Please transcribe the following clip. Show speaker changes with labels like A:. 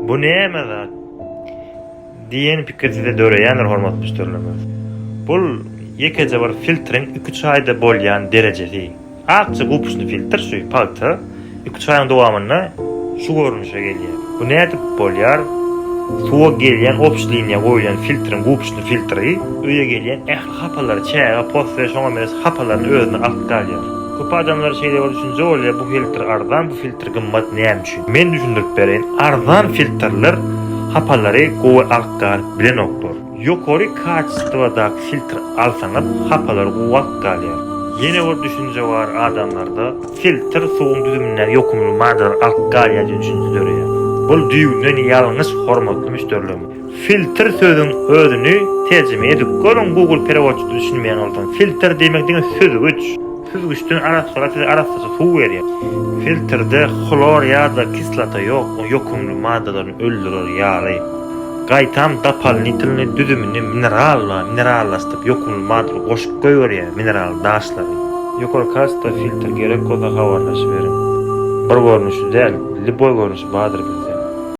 A: Bu näme zat? Diýen pikirde döreýänler hormatly müşteriler. Bul ýekece bir filtring 2 çaýda bolýan derejesi. Akça gupuşny filtr şu palta 2 çaýyň dowamyna şu görnüşe gelýär. Bu näde bolýar? Suwa gelýän opşliniýa goýulan filtring gupuşny filtri öýe gelýän ähli hapalary çäge postwe şoňa meres hapalaryny özüne alyp galýar. Köp adamlar şeýle düşünje bolýar, bu filtr arzan, bu filtr gymmat näme üçin? Men düşündirip bereýin. Arzan filtrler hapalary gowy alyp bilen oktor. Ýokary kaçystywadaky filtr alsaňyz hapalary gowy alyp galýar. Ýene bir düşünje bar adamlarda filtr suwuň düzümine ýokumly madar alyp galýar diýen düşünje döreýär. Bul düýünden ýalňyş hormatly müşteriler. Filtr sözüň özüni terjime edip görün Google переводчy düşünmeýän bolsa. Filtr demek diňe süzgüç. Süzgüçden arasy suw berýär. Filtrde xlor ýa-da kislota ýok, o ýokumly maddalaryny öldürer ýaly. Gaýtam dapal nitilni düzümini minerallaşdyryp ýokumly maddary goşup goýberýär, mineral daşlary. Ýokary kasta filtr gerek bolsa habarlaşyp berin. Bir görnüşi däl, liboy görnüşi badyr.